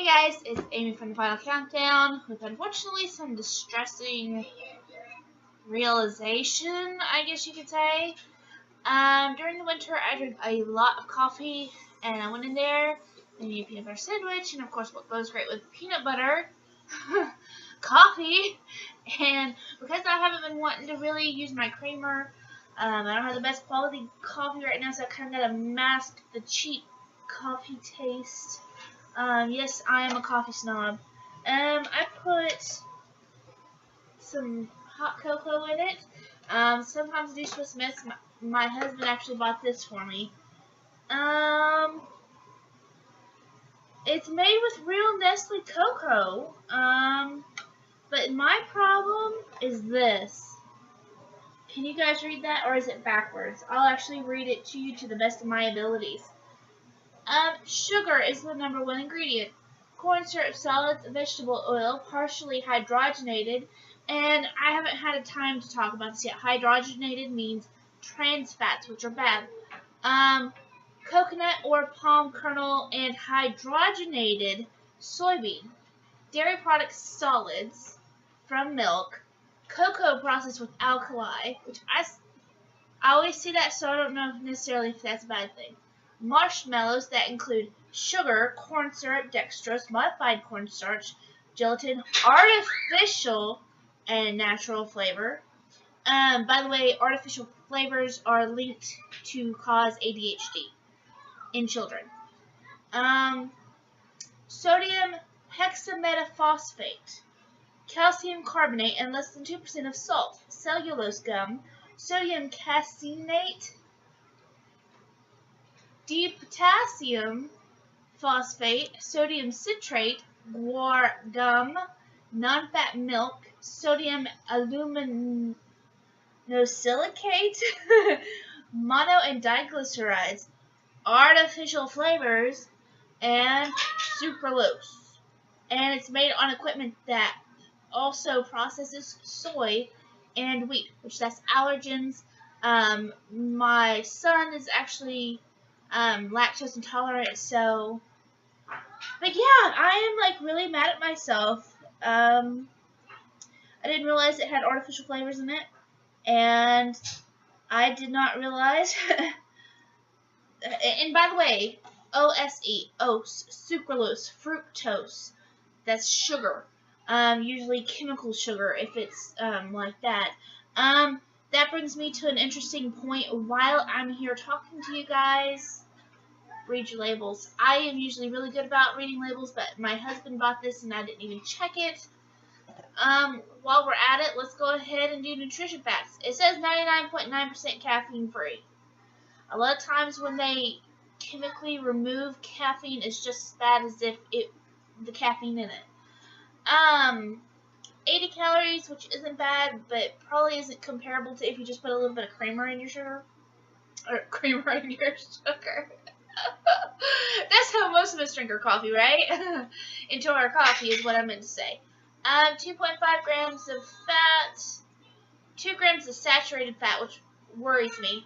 guys, it's Amy from the Final Countdown with unfortunately some distressing realization, I guess you could say. During the winter I drink a lot of coffee and I went in there and made a peanut butter sandwich, and of course what goes great with peanut butter? Coffee. And because I haven't been wanting to really use my creamer, I don't have the best quality coffee right now, so I kind of got to mask the cheap coffee taste. Yes, I am a coffee snob. I put some hot cocoa in it. Sometimes I do Swiss Miss. My husband actually bought this for me. It's made with real Nestle cocoa. But my problem is this. Can you guys read that, or is it backwards? I'll actually read it to you to the best of my abilities. Sugar is the #1 ingredient. Corn syrup, solids, vegetable oil, partially hydrogenated, and I haven't had a time to talk about this yet. Hydrogenated means trans fats, which are bad. Coconut or palm kernel, and hydrogenated soybean. Dairy products, solids from milk. Cocoa processed with alkali, which I always see that, so I don't know necessarily if that's a bad thing. Marshmallows that include sugar, corn syrup, dextrose, modified cornstarch, gelatin, artificial, and natural flavor. By the way, artificial flavors are linked to cause ADHD in children. Sodium hexametaphosphate, calcium carbonate, and less than 2% of salt. Cellulose gum, sodium caseinate, D-potassium phosphate, sodium citrate, guar gum, non-fat milk, sodium aluminosilicate, mono and diglycerides, artificial flavors, and sucralose. And it's made on equipment that also processes soy and wheat, which that's allergens. My son is actually lactose intolerant, so, but yeah, I am like really mad at myself. I didn't realize it had artificial flavors in it, and I did not realize, and by the way, OSE, ose, sucralose, fructose, that's sugar, usually chemical sugar if it's like that. That brings me to an interesting point. While I'm here talking to you guys, read your labels. I am usually really good about reading labels, but my husband bought this and I didn't even check it. While we're at it, let's go ahead and do nutrition facts. It says 99.9% caffeine free. A lot of times when they chemically remove caffeine, it's just as bad as if the caffeine in it. 80 calories, which isn't bad, but probably isn't comparable to if you just put a little bit of creamer in your sugar. Or creamer in your sugar. That's how most of us drink our coffee, right? Into our coffee is what I meant to say. 2.5 grams of fat, 2 grams of saturated fat, which worries me.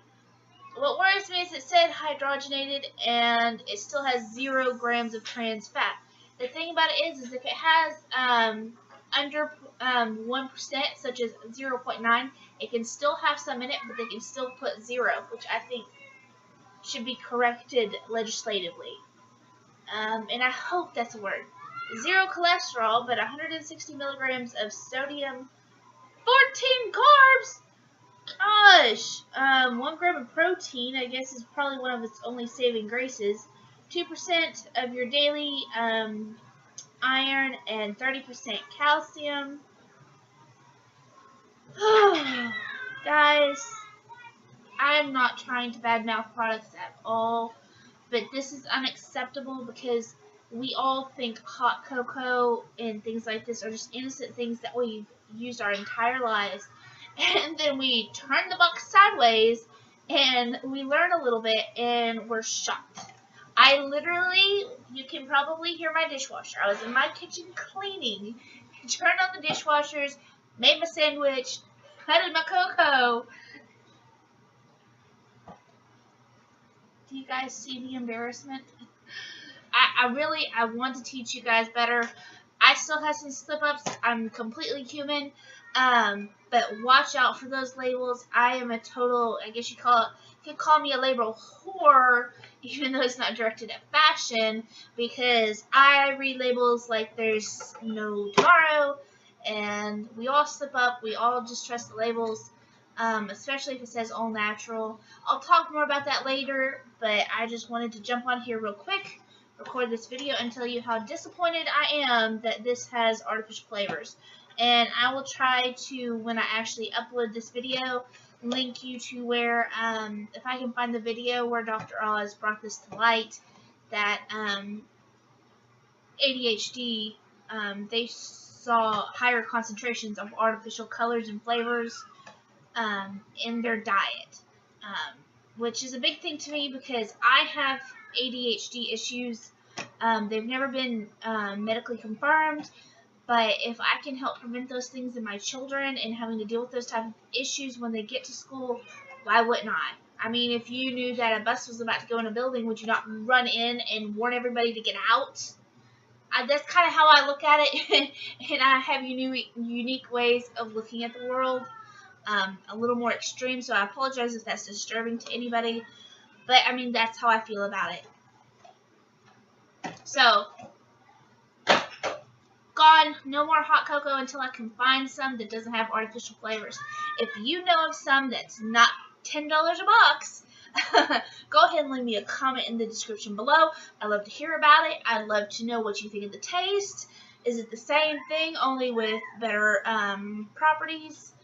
What worries me is it said hydrogenated, and it still has 0 grams of trans fat. The thing about it is if it has under 1%, such as 0.9, it can still have some in it, but they can still put 0, which I think should be corrected legislatively. And I hope that's a word. 0 cholesterol, but 160 milligrams of sodium, 14 carbs. Gosh, 1 gram of protein, I guess, is probably one of its only saving graces. 2% of your daily iron and 30% calcium. Guys, I'm not trying to badmouth products at all, but this is unacceptable because we all think hot cocoa and things like this are just innocent things that we've used our entire lives, and then we turn the buck sideways and we learn a little bit and we're shocked. I literally, you can probably hear my dishwasher. I was in my kitchen cleaning, turned on the dishwashers, made my sandwich, added my cocoa. Do you guys see the embarrassment? I want to teach you guys better. I still have some slip-ups. I'm completely human. But watch out for those labels. I am a total, I guess you could call me a label whore, even though it's not directed at fashion, because I read labels like there's no tomorrow, and we all slip up. We all just trust the labels, especially if it says all natural. I'll talk more about that later, but I just wanted to jump on here real quick, record this video, and tell you how disappointed I am that this has artificial flavors. And I will try to, when I actually upload this video, link you to where, if I can find the video where Dr. Oz brought this to light, that ADHD, they saw higher concentrations of artificial colors and flavors in their diet, which is a big thing to me because I have ADHD issues. They've never been medically confirmed. But if I can help prevent those things in my children and having to deal with those type of issues when they get to school, why wouldn't I? I mean, if you knew that a bus was about to go in a building, would you not run in and warn everybody to get out? That's kind of how I look at it, and I have unique ways of looking at the world, a little more extreme, so I apologize if that's disturbing to anybody, but I mean, that's how I feel about it. So, gone, no more hot cocoa until I can find some that doesn't have artificial flavors. If you know of some that's not $10 a box, go ahead and leave me a comment in the description below. I'd love to hear about it. I'd love to know what you think of the taste. Is it the same thing, only with better properties?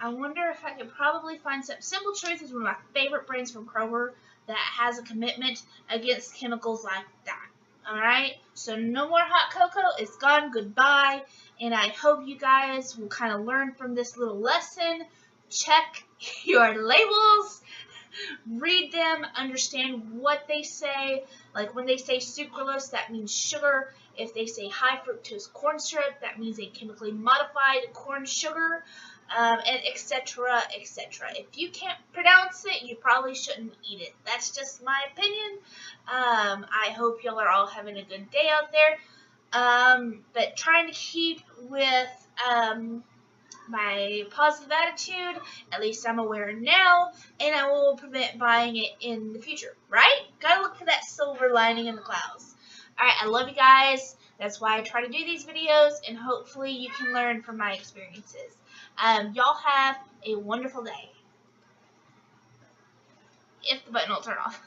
I wonder if I could probably find some. Simple Truth is one of my favorite brands from Kroger that has a commitment against chemicals like that. Alright, so no more hot cocoa. It's gone. Goodbye. And I hope you guys will kind of learn from this little lesson. Check your labels. Read them. Understand what they say. Like when they say sucralose, that means sugar. If they say high fructose corn syrup, that means a chemically modified corn sugar. And etc., etc. If you can't pronounce it, you probably shouldn't eat it. That's just my opinion. I hope y'all are all having a good day out there. But trying to keep with my positive attitude, at least I'm aware now, and I will prevent buying it in the future, right? Gotta look for that silver lining in the clouds. Alright, I love you guys. That's why I try to do these videos, and hopefully you can learn from my experiences. Y'all have a wonderful day. If the button will turn off.